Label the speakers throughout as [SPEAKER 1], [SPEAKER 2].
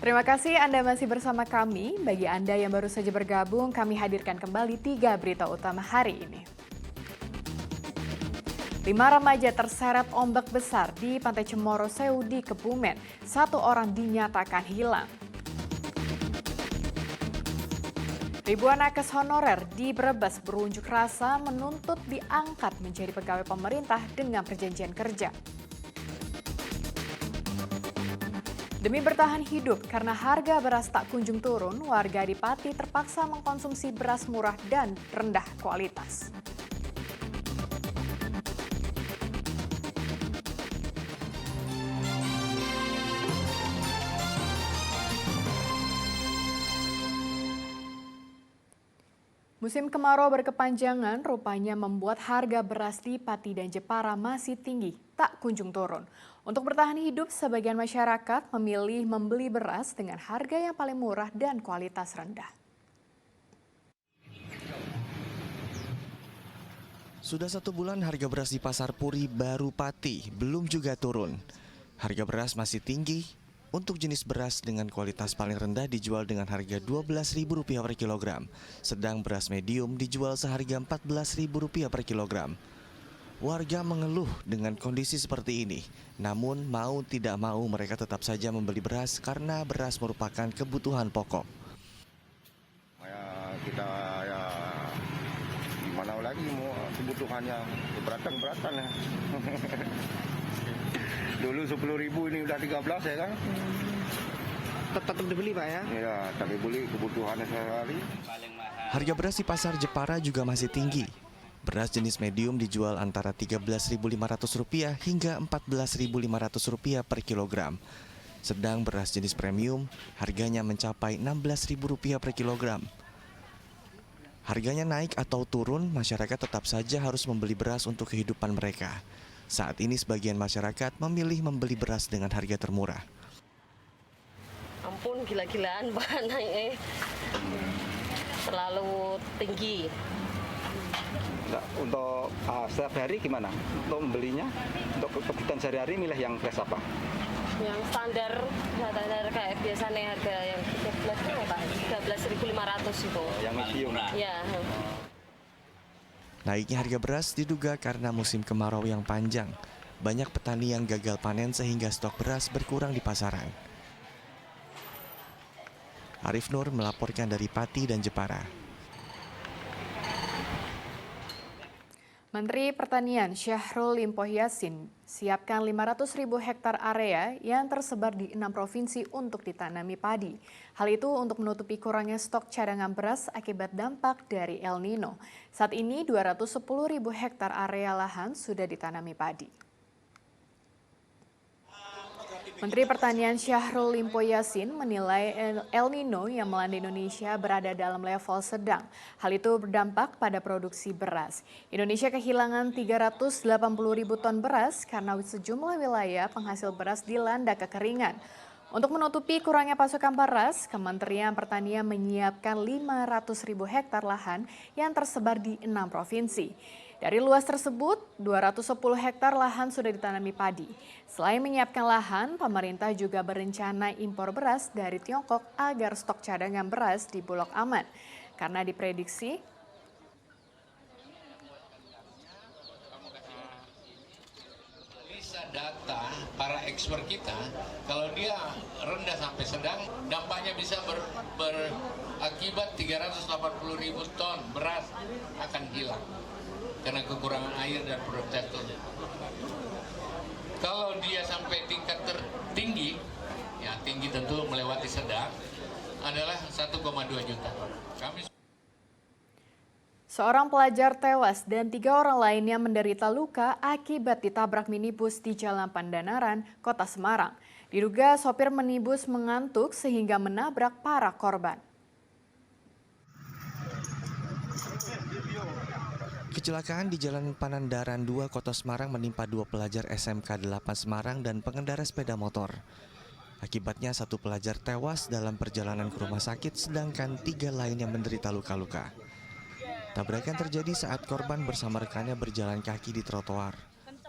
[SPEAKER 1] Terima kasih Anda masih bersama kami. Bagi Anda yang baru saja bergabung, kami hadirkan kembali 3 berita utama hari ini. 5 remaja terseret ombak besar di Pantai Cemoro Sewu di Kebumen. 1 orang dinyatakan hilang. Ribuan nakes honorer di Brebes berunjuk rasa menuntut diangkat menjadi pegawai pemerintah dengan perjanjian kerja. Demi bertahan hidup karena harga beras tak kunjung turun, warga di Pati terpaksa mengkonsumsi beras murah dan rendah kualitas. Musim kemarau berkepanjangan rupanya membuat harga beras di Pati dan Jepara masih tinggi, tak kunjung turun. Untuk bertahan hidup, sebagian masyarakat memilih membeli beras dengan harga yang paling murah dan kualitas rendah.
[SPEAKER 2] Sudah 1 bulan harga beras di Pasar Puri Baru Pati belum juga turun. Harga beras masih tinggi. Untuk jenis beras dengan kualitas paling rendah dijual dengan harga Rp12.000 per kilogram, sedang beras medium dijual seharga Rp14.000 per kilogram. Warga mengeluh dengan kondisi seperti ini, namun mau tidak mau mereka tetap saja membeli beras karena beras merupakan kebutuhan pokok.
[SPEAKER 3] Kita gimana lagi mau kebutuhannya, keberatan ya. Dulu 10.000 ini udah 13 ya kan?
[SPEAKER 4] Tetap dibeli Pak ya?
[SPEAKER 3] Iya, tapi beli kebutuhannya sehari-hari.
[SPEAKER 2] Harga beras di Pasar Jepara juga masih tinggi. Beras jenis medium dijual antara Rp13.500 hingga Rp14.500 per kilogram. Sedang beras jenis premium harganya mencapai Rp16.000 per kilogram. Harganya naik atau turun, masyarakat tetap saja harus membeli beras untuk kehidupan mereka. Saat ini sebagian masyarakat memilih membeli beras dengan harga termurah.
[SPEAKER 5] Ampun, gila-gilaan Pak naik terlalu tinggi.
[SPEAKER 6] Nah, untuk setiap hari gimana? Untuk membelinya, untuk kebutuhan sehari-hari milih yang beras apa?
[SPEAKER 5] Yang standar kayak biasanya harga yang 13 itu Pak, 13.500 itu.
[SPEAKER 6] Yang medium.
[SPEAKER 5] Ya.
[SPEAKER 2] Naiknya harga beras diduga karena musim kemarau yang panjang. Banyak petani yang gagal panen sehingga stok beras berkurang di pasaran. Arif Nur melaporkan dari Pati dan Jepara.
[SPEAKER 1] Menteri Pertanian Syahrul Limpah Yassin siapkan 500.000 hektar area yang tersebar di 6 provinsi untuk ditanami padi. Hal itu untuk menutupi kurangnya stok cadangan beras akibat dampak dari El Nino. Saat ini 210.000 hektar area lahan sudah ditanami padi. Menteri Pertanian Syahrul Limpah Yassin menilai El Nino yang melanda Indonesia berada dalam level sedang. Hal itu berdampak pada produksi beras. Indonesia kehilangan 380.000 ton beras karena sejumlah wilayah penghasil beras dilanda kekeringan. Untuk menutupi kurangnya pasokan beras, Kementerian Pertanian menyiapkan 500.000 hektar lahan yang tersebar di 6 provinsi. Dari luas tersebut, 210 hektar lahan sudah ditanami padi. Selain menyiapkan lahan, pemerintah juga berencana impor beras dari Tiongkok agar stok cadangan beras di Bulog aman. Karena diprediksi
[SPEAKER 7] data para ekspor kita, kalau dia rendah sampai sedang, dampaknya bisa berakibat 380.000 ton beras akan hilang karena kekurangan air dan produktivitas. Kalau dia sampai tingkat tertinggi, ya tinggi tentu melewati sedang, adalah 1,2 juta.
[SPEAKER 1] Seorang pelajar tewas dan 3 orang lainnya menderita luka akibat ditabrak minibus di Jalan Pandanaran, Kota Semarang. Diduga sopir minibus mengantuk sehingga menabrak para korban.
[SPEAKER 2] Kecelakaan di Jalan Panandaran 2 Kota Semarang menimpa 2 pelajar SMK 8 Semarang dan pengendara sepeda motor. Akibatnya 1 pelajar tewas dalam perjalanan ke rumah sakit sedangkan 3 lainnya menderita luka-luka. Tabrakan terjadi saat korban bersama rekannya berjalan kaki di trotoar.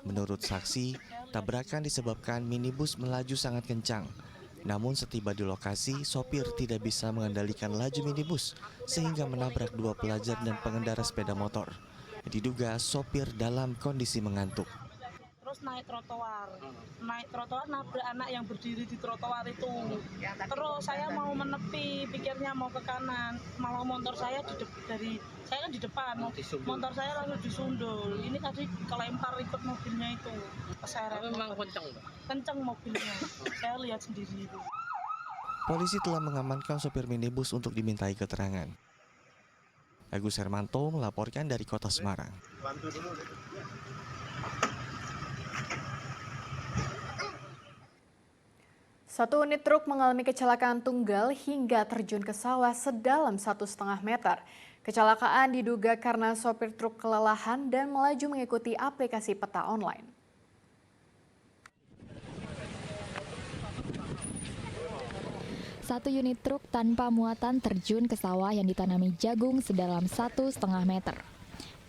[SPEAKER 2] Menurut saksi, tabrakan disebabkan minibus melaju sangat kencang. Namun setiba di lokasi, sopir tidak bisa mengendalikan laju minibus sehingga menabrak dua pelajar dan pengendara sepeda motor. Diduga sopir dalam kondisi mengantuk.
[SPEAKER 8] Terus naik trotoar nabrak anak yang berdiri di trotoar itu. Terus saya mau menepi, pikirnya mau ke kanan, malah motor saya saya kan di depan, motor saya langsung disundul. Ini tadi kelempar ikut mobilnya itu. Keseret. Memang kenceng mobilnya, saya lihat sendiri itu.
[SPEAKER 2] Polisi telah mengamankan sopir minibus untuk dimintai keterangan. Agus Hermanto melaporkan dari Kota Semarang.
[SPEAKER 1] Satu unit truk mengalami kecelakaan tunggal hingga terjun ke sawah sedalam 1,5 meter. Kecelakaan diduga karena sopir truk kelelahan dan melaju mengikuti aplikasi peta online.
[SPEAKER 9] Satu unit truk tanpa muatan terjun ke sawah yang ditanami jagung sedalam 1,5 meter.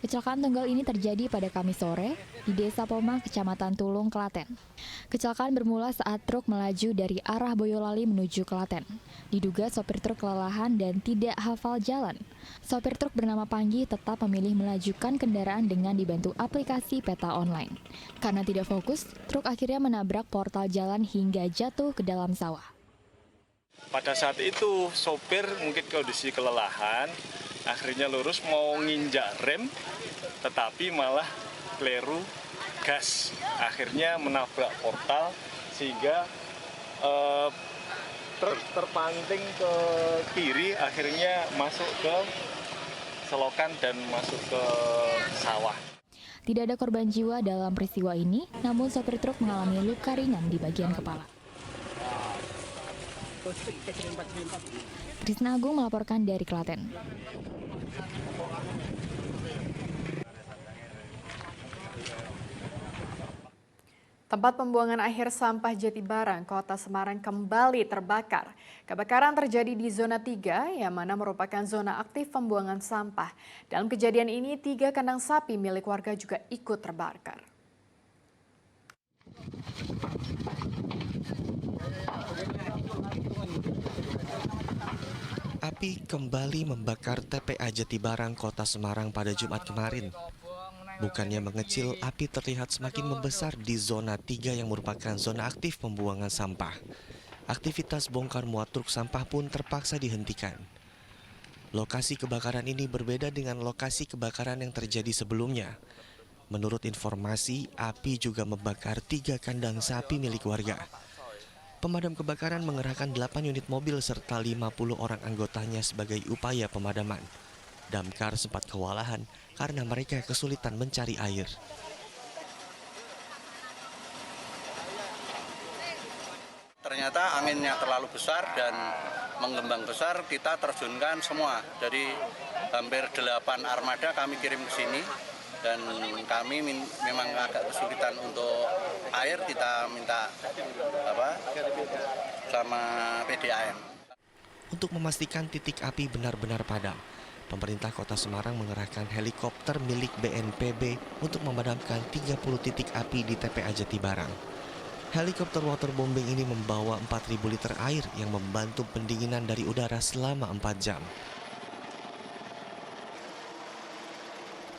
[SPEAKER 9] Kecelakaan tunggal ini terjadi pada Kamis sore di Desa Pomang, Kecamatan Tulung, Klaten. Kecelakaan bermula saat truk melaju dari arah Boyolali menuju Klaten. Diduga sopir truk kelelahan dan tidak hafal jalan. Sopir truk bernama Panggi tetap memilih melajukan kendaraan dengan dibantu aplikasi peta online. Karena tidak fokus, truk akhirnya menabrak portal jalan hingga jatuh ke dalam sawah.
[SPEAKER 10] Pada saat itu sopir mungkin kondisi kelelahan, akhirnya lurus mau nginjak rem, tetapi malah keliru gas. Akhirnya menabrak portal sehingga truk terpanting ke kiri, akhirnya masuk ke selokan dan masuk ke sawah.
[SPEAKER 9] Tidak ada korban jiwa dalam peristiwa ini, namun sopir truk mengalami luka ringan di bagian kepala. Krisna Agung melaporkan dari Klaten.
[SPEAKER 1] Tempat pembuangan akhir sampah Jatibarang, Kota Semarang kembali terbakar. Kebakaran terjadi di zona 3 yang mana merupakan zona aktif pembuangan sampah. Dalam kejadian ini 3 kandang sapi milik warga juga ikut terbakar.
[SPEAKER 2] Api kembali membakar TPA Jatibarang, Kota Semarang pada Jumat kemarin. Bukannya mengecil, api terlihat semakin membesar di zona 3 yang merupakan zona aktif pembuangan sampah. Aktivitas bongkar muat truk sampah pun terpaksa dihentikan. Lokasi kebakaran ini berbeda dengan lokasi kebakaran yang terjadi sebelumnya. Menurut informasi, api juga membakar 3 kandang sapi milik warga. Pemadam kebakaran mengerahkan 8 unit mobil serta 50 orang anggotanya sebagai upaya pemadaman. Damkar sempat kewalahan karena mereka kesulitan mencari air.
[SPEAKER 11] Ternyata anginnya terlalu besar dan mengembang besar, kita terjunkan semua. Jadi hampir 8 armada kami kirim ke sini dan kami memang agak kesulitan untuk air, kita minta sama PDAM.
[SPEAKER 2] Untuk memastikan titik api benar-benar padam, pemerintah Kota Semarang mengerahkan helikopter milik BNPB untuk memadamkan 30 titik api di TPA Jatibarang. Helikopter waterbombing ini membawa 4.000 liter air yang membantu pendinginan dari udara selama 4 jam.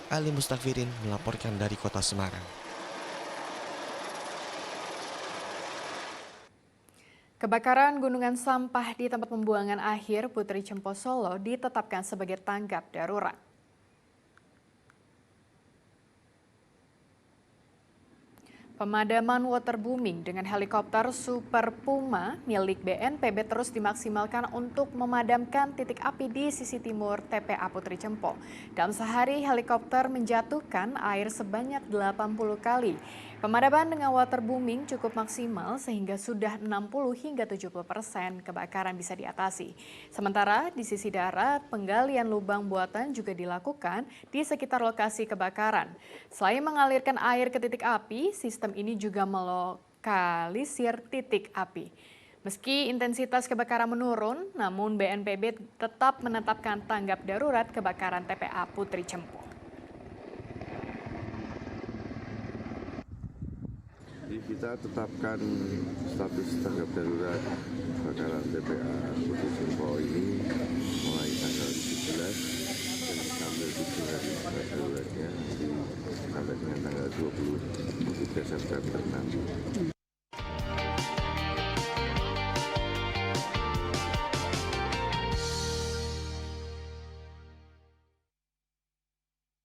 [SPEAKER 2] Ali Mustafirin melaporkan dari Kota Semarang.
[SPEAKER 1] Kebakaran gunungan sampah di tempat pembuangan akhir Putri Cempo Solo ditetapkan sebagai tanggap darurat. Pemadaman waterbombing dengan helikopter Super Puma milik BNPB terus dimaksimalkan untuk memadamkan titik api di sisi timur TPA Putri Cempo. Dalam sehari, helikopter menjatuhkan air sebanyak 80 kali. Pemadaman dengan waterbombing cukup maksimal sehingga sudah 60 hingga 70% kebakaran bisa diatasi. Sementara di sisi darat, penggalian lubang buatan juga dilakukan di sekitar lokasi kebakaran. Selain mengalirkan air ke titik api, sistem ini juga melokalisir titik api. Meski intensitas kebakaran menurun, namun BNPB tetap menetapkan tanggap darurat kebakaran TPA Putri Cempo.
[SPEAKER 3] Kita tetapkan status tanggap darurat kebakaran TPA Putih Jumpo ini mulai tanggal 17 dan sampai 7 hari tanggap daruratnya sampai dengan tanggal 23 September nanti.